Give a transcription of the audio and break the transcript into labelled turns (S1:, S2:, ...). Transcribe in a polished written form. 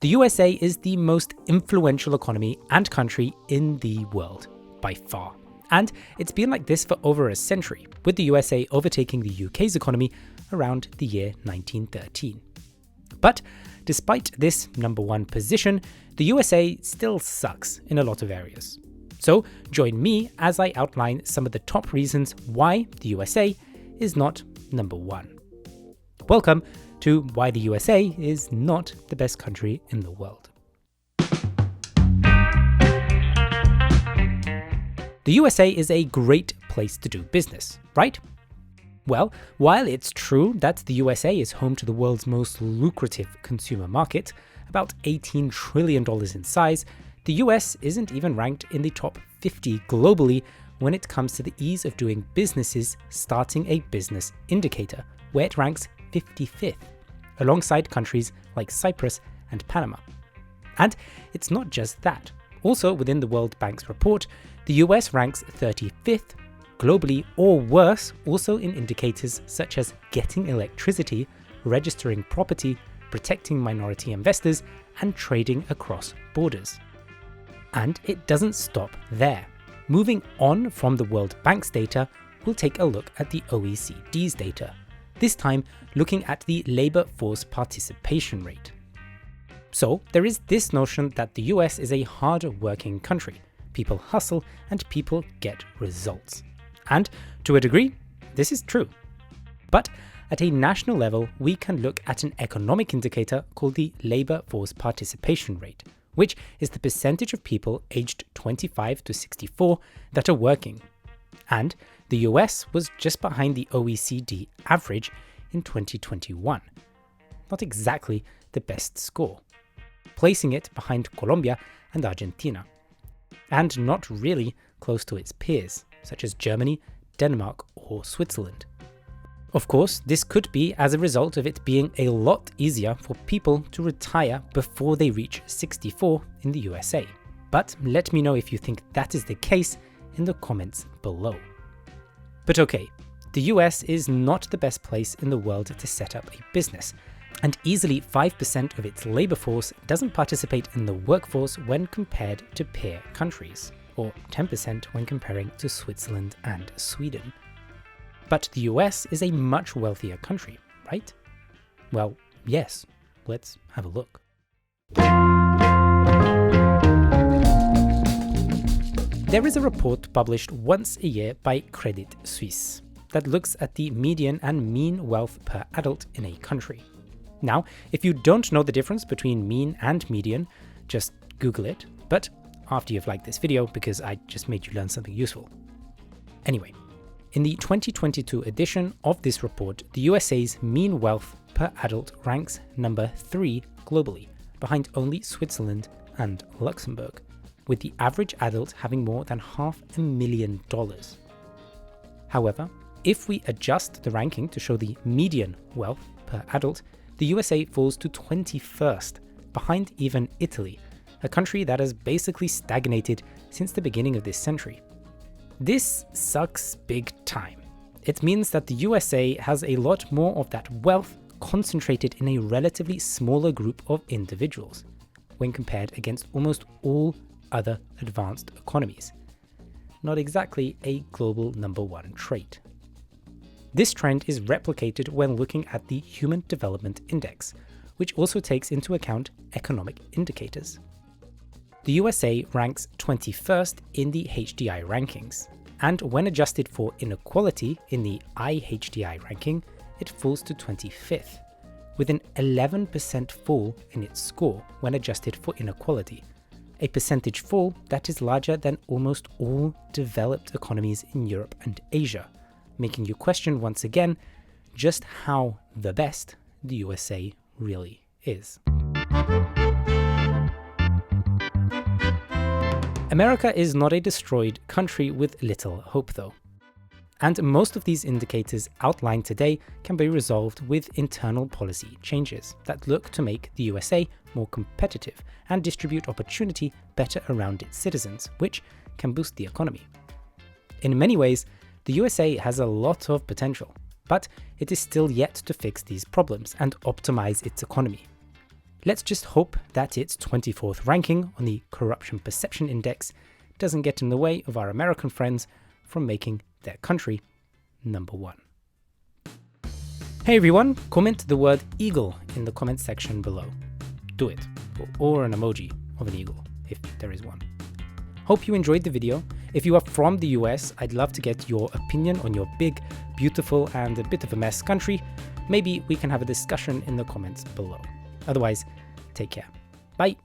S1: The USA is the most influential economy and country in the world, by far. And it's been like this for over a century, with the USA overtaking the UK's economy around the year 1913. But despite this number one position, the USA still sucks in a lot of areas. So join me as I outline some of the top reasons why the USA is not number one. Welcome to Why the USA is not the best country in the world. The USA is a great place to do business, right? Well, while it's true that the USA is home to the world's most lucrative consumer market, about $18 trillion in size, the US isn't even ranked in the top 50 globally when it comes to the ease of doing businesses starting a business indicator, where it ranks 55th, alongside countries like Cyprus and Panama. And it's not just that. Also within the World Bank's report, the US ranks 35th globally or worse, also in indicators such as getting electricity, registering property, protecting minority investors, and trading across borders. And it doesn't stop there. Moving on from the World Bank's data, we'll take a look at the OECD's data, this time looking at the labor force participation rate. So there is this notion that the US is a hard-working country. People hustle and people get results. And to a degree, this is true. But at a national level, we can look at an economic indicator called the labor force participation rate, which is the percentage of people aged 25 to 64 that are working. And the US was just behind the OECD average in 2021. Not exactly the best score, placing it behind Colombia and Argentina, and not really close to its peers, such as Germany, Denmark, or Switzerland. Of course, this could be as a result of it being a lot easier for people to retire before they reach 64 in the USA. But let me know if you think that is the case in the comments below. But okay, the US is not the best place in the world to set up a business, and easily 5% of its labor force doesn't participate in the workforce when compared to peer countries, or 10% when comparing to Switzerland and Sweden. But the US is a much wealthier country, right? Well, yes, let's have a look. There is a report published once a year by Credit Suisse that looks at the median and mean wealth per adult in a country. Now, if you don't know the difference between mean and median, just Google it, but after you've liked this video because I just made you learn something useful. Anyway, in the 2022 edition of this report, the USA's mean wealth per adult ranks number 3 globally, behind only Switzerland and Luxembourg, with the average adult having more than $500,000. However, if we adjust the ranking to show the median wealth per adult, the USA falls to 21st, behind even Italy, a country that has basically stagnated since the beginning of this century. This sucks big time. It means that the USA has a lot more of that wealth concentrated in a relatively smaller group of individuals, when compared against almost all other advanced economies. Not exactly a global number one trait. This trend is replicated when looking at the Human Development Index, which also takes into account economic indicators. The USA ranks 21st in the HDI rankings, and when adjusted for inequality in the IHDI ranking, it falls to 25th, with an 11% fall in its score when adjusted for inequality, a percentage fall that is larger than almost all developed economies in Europe and Asia, making you question once again just how the best the USA really is. America is not a destroyed country with little hope though. And most of these indicators outlined today can be resolved with internal policy changes that look to make the USA more competitive and distribute opportunity better around its citizens, which can boost the economy. In many ways, the USA has a lot of potential, but it is still yet to fix these problems and optimize its economy. Let's just hope that its 24th ranking on the Corruption Perception Index doesn't get in the way of our American friends from making their country number one. Hey everyone, comment the word eagle in the comment section below. Do it, or an emoji of an eagle, if there is one. Hope you enjoyed the video. If you are from the US, I'd love to get your opinion on your big, beautiful, and a bit of a mess country. Maybe we can have a discussion in the comments below. Otherwise, take care. Bye.